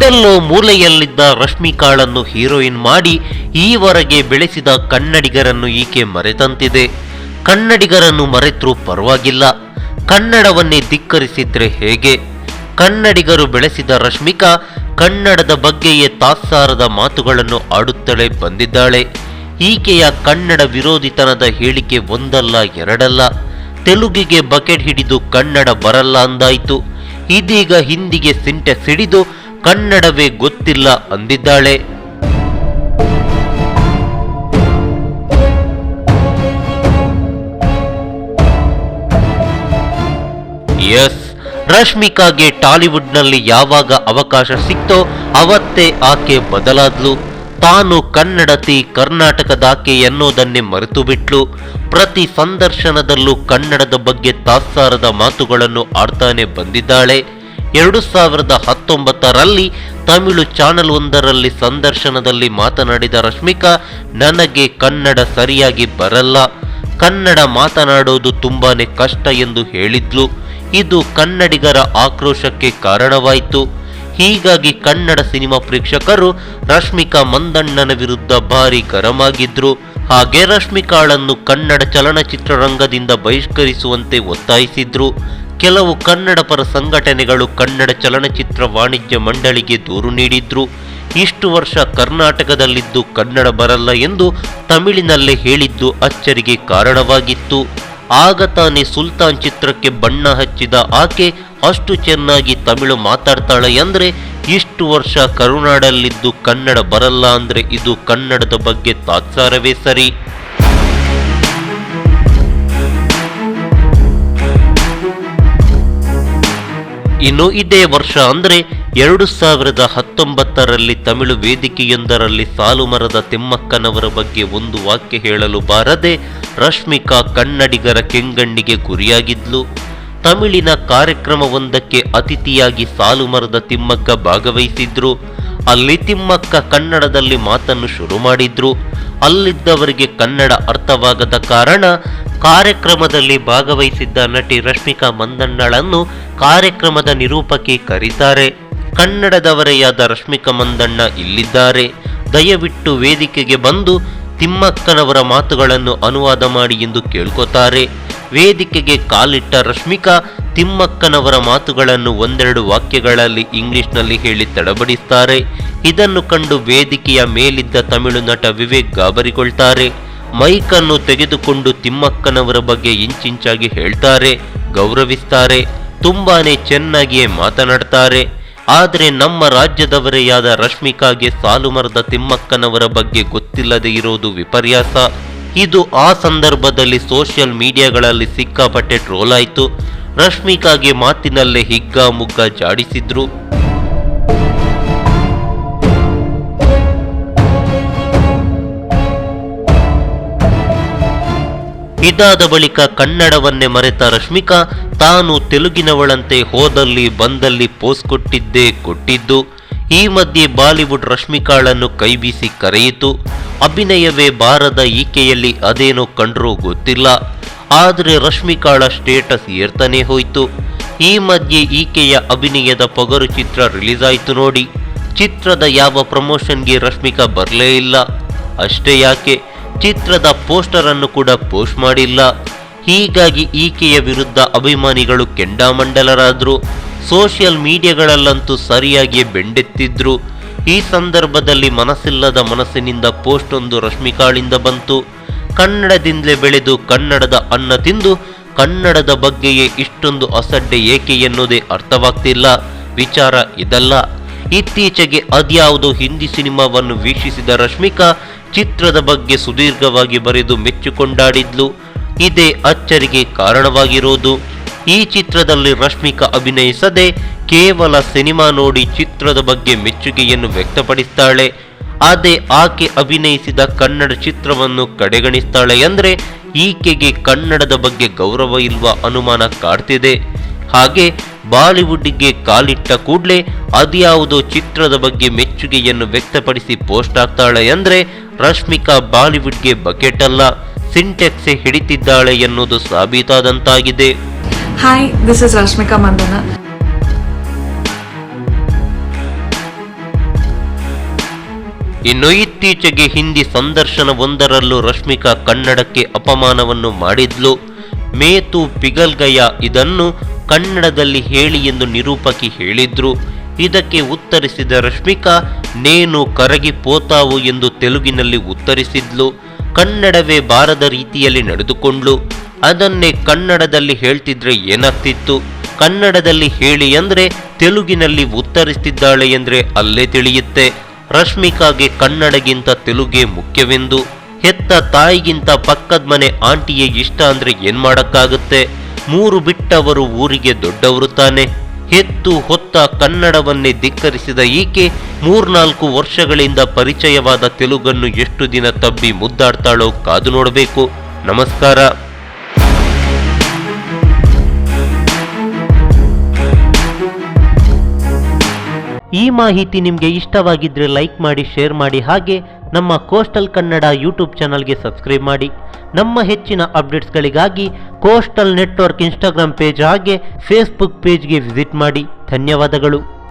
ಅದೆಲ್ಲೋ ಮೂಲೆಯಲ್ಲಿದ್ದ ರಶ್ಮಿಕಾಳನ್ನು heroine ಮಾಡಿ ಈವರೆಗೆ ಬೆಳೆಸಿದ ಕನ್ನಡಿಗರನ್ನು ಈಕೆ ಮರೆತಂತಿದೆ. ಕನ್ನಡಿಗರನ್ನು ಮರೆತರೂ ಪರವಾಗಿಲ್ಲ, ಕನ್ನಡವನ್ನೇ ಧಿಕ್ಕರಿಸಿದ್ರೆ ಹೇಗೆ? ಕನ್ನಡಿಗರು ಬೆಳೆಸಿದ ರಶ್ಮಿಕಾ ಕನ್ನಡದ ಬಗ್ಗೆಯೇ ತಾತ್ಸಾರದ ಮಾತುಗಳನ್ನು ಆಡುತ್ತಲೇ ಬಂದಿದ್ದಾಳೆ. ಈಕೆಯ ಕನ್ನಡ ವಿರೋಧಿತನದ ಹೇಳಿಕೆ ಒಂದಲ್ಲ ಎರಡಲ್ಲ. ತೆಲುಗಿಗೆ ಬಕೆಟ್ ಹಿಡಿದು ಕನ್ನಡ ಬರಲ್ಲ ಅಂದಾಯಿತು, ಇದೀಗ ಹಿಂದಿಗೆ ಸಿಂಟೆಕ್ಸ್ ಹಿಡಿದು ಕನ್ನಡವೇ ಗೊತ್ತಿಲ್ಲ ಅಂದಿದ್ದಾಳೆ. ಎಸ್, ರಶ್ಮಿಕಾಗೆ ಟಾಲಿವುಡ್ನಲ್ಲಿ ಯಾವಾಗ ಅವಕಾಶ ಸಿಕ್ತೋ ಅವತ್ತೇ ಆಕೆ ಬದಲಾದ್ಲು. ತಾನು ಕನ್ನಡತಿ, ಕರ್ನಾಟಕದಾಕೆ ಎನ್ನುವುದನ್ನೇ ಮರೆತು ಬಿಟ್ಲು. ಪ್ರತಿ ಸಂದರ್ಶನದಲ್ಲೂ ಕನ್ನಡದ ಬಗ್ಗೆ ತಾತ್ಸಾರದ ಮಾತುಗಳನ್ನು ಆಡ್ತಾನೆ ಬಂದಿದ್ದಾಳೆ. 2019ರಲ್ಲಿ ತಮಿಳು ಚಾನೆಲ್ ಒಂದರಲ್ಲಿ ಸಂದರ್ಶನದಲ್ಲಿ ಮಾತನಾಡಿದ ರಶ್ಮಿಕಾ, ನನಗೆ ಕನ್ನಡ ಸರಿಯಾಗಿ ಬರಲ್ಲ, ಕನ್ನಡ ಮಾತನಾಡೋದು ತುಂಬಾನೇ ಕಷ್ಟ ಎಂದು ಹೇಳಿದ್ಲು. ಇದು ಕನ್ನಡಿಗರ ಆಕ್ರೋಶಕ್ಕೆ ಕಾರಣವಾಯಿತು. ಹೀಗಾಗಿ ಕನ್ನಡ ಸಿನಿಮಾ ಪ್ರೇಕ್ಷಕರು ರಶ್ಮಿಕಾ ಮಂದಣ್ಣನ ವಿರುದ್ಧ ಭಾರಿ ಗರಂ ಆಗಿದ್ರು. ಹಾಗೆ ರಶ್ಮಿಕಾಳನ್ನು ಕನ್ನಡ ಚಲನಚಿತ್ರರಂಗದಿಂದ ಬಹಿಷ್ಕರಿಸುವಂತೆ ಒತ್ತಾಯಿಸಿದ್ರು. ಕೆಲವು ಕನ್ನಡ ಪರ ಸಂಘಟನೆಗಳು ಕನ್ನಡ ಚಲನಚಿತ್ರ ವಾಣಿಜ್ಯ ಮಂಡಳಿಗೆ ದೂರು ನೀಡಿದ್ರು. ಇಷ್ಟು ವರ್ಷ ಕರ್ನಾಟಕದಲ್ಲಿದ್ದು ಕನ್ನಡ ಬರಲ್ಲ ಎಂದು ತಮಿಳಿನಲ್ಲೇ ಹೇಳಿದ್ದು ಅಚ್ಚರಿಗೆ ಕಾರಣವಾಗಿತ್ತು. ಆಗ ತಾನೇ ಸುಲ್ತಾನ್ ಚಿತ್ರಕ್ಕೆ ಬಣ್ಣ ಹಚ್ಚಿದ ಆಕೆ ಅಷ್ಟು ಚೆನ್ನಾಗಿ ತಮಿಳು ಮಾತಾಡ್ತಾಳೆ ಅಂದ್ರೆ, ಇಷ್ಟು ವರ್ಷ ಕರುನಾಡಲ್ಲಿದ್ದು ಕನ್ನಡ ಬರಲ್ಲ ಅಂದ್ರೆ ಇದು ಕನ್ನಡದ ಬಗ್ಗೆ ತಾತ್ಸಾರವೇ ಸರಿ. ಇನ್ನು ಇದೇ ವರ್ಷ ಅಂದ್ರೆ 2019ರಲ್ಲಿ ತಮಿಳು ವೇದಿಕೆಯೊಂದರಲ್ಲಿ ಸಾಲುಮರದ ತಿಮ್ಮಕ್ಕನವರ ಬಗ್ಗೆ ಒಂದು ವಾಕ್ಯ ಹೇಳಲು ಬಾರದೆ ರಶ್ಮಿಕಾ ಕನ್ನಡಿಗರ ಕೆಂಗಣ್ಣಿಗೆ ಗುರಿಯಾಗಿದ್ಲು. ತಮಿಳಿನ ಕಾರ್ಯಕ್ರಮವೊಂದಕ್ಕೆ ಅತಿಥಿಯಾಗಿ ಸಾಲುಮರದ ತಿಮ್ಮಕ್ಕ ಭಾಗವಹಿಸಿದ್ರು. ಅಲ್ಲಿ ತಿಮ್ಮಕ್ಕ ಕನ್ನಡದಲ್ಲಿ ಮಾತನ್ನು ಶುರು ಮಾಡಿದ್ರು. ಅಲ್ಲಿದ್ದವರಿಗೆ ಕನ್ನಡ ಅರ್ಥವಾಗದ ಕಾರಣ ಕಾರ್ಯಕ್ರಮದಲ್ಲಿ ಭಾಗವಹಿಸಿದ್ದ ನಟಿ ರಶ್ಮಿಕಾ ಮಂದಣ್ಣಳನ್ನು ಕಾರ್ಯಕ್ರಮದ ನಿರೂಪಕಿ ಕರೀತಾರೆ. ಕನ್ನಡದವರೇ ಆದ ರಶ್ಮಿಕಾ ಮಂದಣ್ಣ ಇಲ್ಲಿದ್ದಾರೆ, ದಯವಿಟ್ಟು ವೇದಿಕೆಗೆ ಬಂದು ತಿಮ್ಮಕ್ಕನವರ ಮಾತುಗಳನ್ನು ಅನುವಾದ ಮಾಡಿ ಎಂದು ಕೇಳ್ಕೊತಾರೆ. ವೇದಿಕೆಗೆ ಕಾಲಿಟ್ಟ ರಶ್ಮಿಕಾ ತಿಮ್ಮಕ್ಕನವರ ಮಾತುಗಳನ್ನು ಒಂದೆರಡು ವಾಕ್ಯಗಳಲ್ಲಿ ಇಂಗ್ಲಿಷ್ನಲ್ಲಿ ಹೇಳಿ ತಡಬಡಿಸ್ತಾರೆ. ಇದನ್ನು ಕಂಡು ವೇದಿಕೆಯ ಮೇಲಿದ್ದ ತಮಿಳು ನಟ ವಿವೇಕ್ ಗಾಬರಿಗೊಳ್ತಾರೆ. ಮೈಕನ್ನು ತೆಗೆದುಕೊಂಡು ತಿಮ್ಮಕ್ಕನವರ ಬಗ್ಗೆ ಇಂಚಿಂಚಾಗಿ ಹೇಳ್ತಾರೆ, ಗೌರವಿಸ್ತಾರೆ, ತುಂಬಾನೇ ಚೆನ್ನಾಗಿಯೇ ಮಾತನಾಡ್ತಾರೆ. ಆದರೆ ನಮ್ಮ ರಾಜ್ಯದವರೇ ಆದ ರಶ್ಮಿಕಾಗೆ ಸಾಲುಮರದ ತಿಮ್ಮಕ್ಕನವರ ಬಗ್ಗೆ ಗೊತ್ತಿಲ್ಲದೆ ಇರೋದು ವಿಪರ್ಯಾಸ. ಇದು ಆ ಸಂದರ್ಭದಲ್ಲಿ ಸೋಷಿಯಲ್ ಮೀಡಿಯಾಗಳಲ್ಲಿ ಸಿಕ್ಕಾಪಟ್ಟೆ ಟ್ರೋಲ್ ಆಯಿತು. ರಶ್ಮಿಕಾಗೆ ಮಾತಿನಲ್ಲೇ ಹಿಗ್ಗಾಮುಗ್ಗ ಜಾಡಿಸಿದ್ರು. ಇದಾದ ಬಳಿಕ ಕನ್ನಡವನ್ನೇ ಮರೆತ ರಶ್ಮಿಕಾ ತಾನು ತೆಲುಗಿನವಳಂತೆ ಹೋದಲ್ಲಿ ಬಂದಲ್ಲಿ ಪೋಸ್ ಕೊಟ್ಟಿದ್ದು. ಈ ಮಧ್ಯೆ ಬಾಲಿವುಡ್ ರಶ್ಮಿಕಾಳನ್ನು ಕೈಬೀಸಿ ಕರೆಯಿತು. ಅಭಿನಯವೇ ಬಾರದ ಈಕೆಯಲ್ಲಿ ಅದೇನೋ ಕಂಡ್ರೂ ಗೊತ್ತಿಲ್ಲ. ಆದರೆ ರಶ್ಮಿಕಾಳ ಸ್ಟೇಟಸ್ ಏರ್ತಾನೆ ಹೋಯಿತು. ಈ ಮಧ್ಯೆ ಈಕೆಯ ಅಭಿನಯದ ಪೊಗರು ಚಿತ್ರ ರಿಲೀಸ್ ಆಯಿತು ನೋಡಿ. ಚಿತ್ರದ ಯಾವ ಪ್ರಮೋಷನ್ಗೆ ರಶ್ಮಿಕಾ ಬರಲೇ ಇಲ್ಲ. ಅಷ್ಟೇ ಯಾಕೆ, ಚಿತ್ರದ ಪೋಸ್ಟರ್ ಅನ್ನು ಕೂಡ ಪೋಸ್ಟ್ ಮಾಡಿಲ್ಲ. ಹೀಗಾಗಿ ಈಕೆಯ ವಿರುದ್ಧ ಅಭಿಮಾನಿಗಳು ಕೆಂಡಾಮಂಡಲರಾದ್ರು. ಸೋಷಿಯಲ್ ಮೀಡಿಯಾಗಳಲ್ಲಂತೂ ಸರಿಯಾಗಿ ಬೆಂಡೆತ್ತಿದ್ರು. ಈ ಸಂದರ್ಭದಲ್ಲಿ ಮನಸ್ಸಿಲ್ಲದ ಮನಸ್ಸಿನಿಂದ ಪೋಸ್ಟ್ ಒಂದು ರಶ್ಮಿಕಾಳಿಂದ ಬಂತು. ಕನ್ನಡದಿಂದಲೇ ಬೆಳೆದು ಕನ್ನಡದ ಅನ್ನ ತಿಂದು ಕನ್ನಡದ ಬಗ್ಗೆಯೇ ಇಷ್ಟೊಂದು ಅಸಡ್ಡೆ ಏಕೆ ಎನ್ನುವುದೇ ಅರ್ಥವಾಗ್ತಿಲ್ಲ. ವಿಚಾರ ಇದಲ್ಲ. ಇತ್ತೀಚೆಗೆ ಅದ್ಯಾವುದೋ ಹಿಂದಿ ಸಿನಿಮಾವನ್ನು ವೀಕ್ಷಿಸಿದ ರಶ್ಮಿಕಾ ಚಿತ್ರದ ಬಗ್ಗೆ ಸುದೀರ್ಘವಾಗಿ ಬರೆದು ಮೆಚ್ಚುಕೊಂಡಾಡಿದ್ಲು. ಇದೇ ಅಚ್ಚರಿಗೆ ಕಾರಣವಾಗಿರೋದು. ಈ ಚಿತ್ರದಲ್ಲಿ ರಶ್ಮಿಕಾ ಅಭಿನಯಿಸದೆ ಕೇವಲ ಸಿನಿಮಾ ನೋಡಿ ಚಿತ್ರದ ಬಗ್ಗೆ ಮೆಚ್ಚುಗೆಯನ್ನು ವ್ಯಕ್ತಪಡಿಸ್ತಾಳೆ. ಅದೇ ಆಕೆ ಅಭಿನಯಿಸಿದ ಕನ್ನಡ ಚಿತ್ರವನ್ನು ಕಡೆಗಣಿಸ್ತಾಳೆ ಅಂದ್ರೆ ಈಕೆಗೆ ಕನ್ನಡದ ಬಗ್ಗೆ ಗೌರವ ಇಲ್ವಾ ಅನುಮಾನ ಕಾಡ್ತಿದೆ. ಹಾಗೆ ಬಾಲಿವುಡ್ಗೆ ಕಾಲಿಟ್ಟ ಕೂಡಲೇ ಅದ್ಯಾವುದೋ ಚಿತ್ರದ ಬಗ್ಗೆ ಮೆಚ್ಚುಗೆಯನ್ನು ವ್ಯಕ್ತಪಡಿಸಿ ಪೋಸ್ಟ್ ಆಗ್ತಾಳೆ ಅಂದ್ರೆ ರಶ್ಮಿಕಾ ಬಾಲಿವುಡ್ಗೆ ಬಕೆಟ್ ಅಲ್ಲ, ಸಿಂಟೆಕ್ಸೆ ಹಿಡಿತಿದ್ದಾಳೆ ಎನ್ನುವುದು ಸಾಬೀತಾದಂತಾಗಿದೆ. Hi, this is Rashmika Mandana. ಇನ್ನು ಇತ್ತೀಚೆಗೆ ಹಿಂದಿ ಸಂದರ್ಶನವೊಂದರಲ್ಲೂ ರಶ್ಮಿಕಾ ಕನ್ನಡಕ್ಕೆ ಅಪಮಾನವನ್ನು ಮಾಡಿದ್ಲು. ಮೇತು ಪಿಘಲ್ ಗಯಾ ಇದನ್ನು ಕನ್ನಡದಲ್ಲಿ ಹೇಳಿ ಎಂದು ನಿರೂಪಕಿ ಹೇಳಿದ್ರು. ಇದಕ್ಕೆ ಉತ್ತರಿಸಿದ ರಶ್ಮಿಕಾ ನೇನು ಕರಗಿ ಪೋತಾವು ಎಂದು ತೆಲುಗಿನಲ್ಲಿ ಉತ್ತರಿಸಿದ್ಲು. ಕನ್ನಡವೇ ಬಾರದ ರೀತಿಯಲ್ಲಿ ನಡೆದುಕೊಂಡ್ಲು. ಅದನ್ನೇ ಕನ್ನಡದಲ್ಲಿ ಹೇಳ್ತಿದ್ರೆ ಏನಾಗ್ತಿತ್ತು? ಕನ್ನಡದಲ್ಲಿ ಹೇಳಿ ಅಂದ್ರೆ ತೆಲುಗಿನಲ್ಲಿ ಉತ್ತರಿಸ್ತಿದ್ದಾಳೆ ಎಂದ್ರೆ ಅಲ್ಲೇ ತಿಳಿಯುತ್ತೆ ರಶ್ಮಿಕಾಗೆ ಕನ್ನಡಗಿಂತ ತೆಲುಗೇ ಮುಖ್ಯವೆಂದು. ಹೆತ್ತ ತಾಯಿಗಿಂತ ಪಕ್ಕದ ಮನೆ ಆಂಟಿಯೇ ಇಷ್ಟ ಅಂದ್ರೆ ಏನ್ ಮಾಡಕ್ಕಾಗುತ್ತೆ? 3 ಬಿಟ್ಟವರು ಊರಿಗೆ ದೊಡ್ಡವರು ತಾನೆ. ಹೆತ್ತು ಹೊತ್ತ ಕನ್ನಡವನ್ನೇ ಧಿಕ್ಕರಿಸಿದ ಈಕೆ 3-4 ವರ್ಷಗಳಿಂದ ಪರಿಚಯವಾದ ತೆಲುಗನ್ನು ಎಷ್ಟು ದಿನ ತಬ್ಬಿ ಮುದ್ದಾಡ್ತಾಳೋ ಕಾದು ನೋಡಬೇಕು. ನಮಸ್ಕಾರ. ಈ ಮಾಹಿತಿ ನಿಮಗೆ ಇಷ್ಟವಾಗಿದ್ರೆ ಲೈಕ್ ಮಾಡಿ, ಶೇರ್ ಮಾಡಿ, ಹಾಗೆ ನಮ್ಮ ಕೋಸ್ಟಲ್ ಕನ್ನಡ ಯೂಟ್ಯೂಬ್ ಚಾನಲ್ಗೆ ಸಬ್ಸ್ಕ್ರೈಬ್ ಮಾಡಿ. ನಮ್ಮ ಹೆಚ್ಚಿನ ಅಪ್ಡೇಟ್ಸ್ಗಳಿಗಾಗಿ ಕೋಸ್ಟಲ್ ನೆಟ್ವರ್ಕ್ ಇನ್ಸ್ಟಾಗ್ರಾಮ್ ಪೇಜ್ ಹಾಗೆ ಫೇಸ್ಬುಕ್ ಪೇಜ್ಗೆ ವಿಸಿಟ್ ಮಾಡಿ. ಧನ್ಯವಾದಗಳು.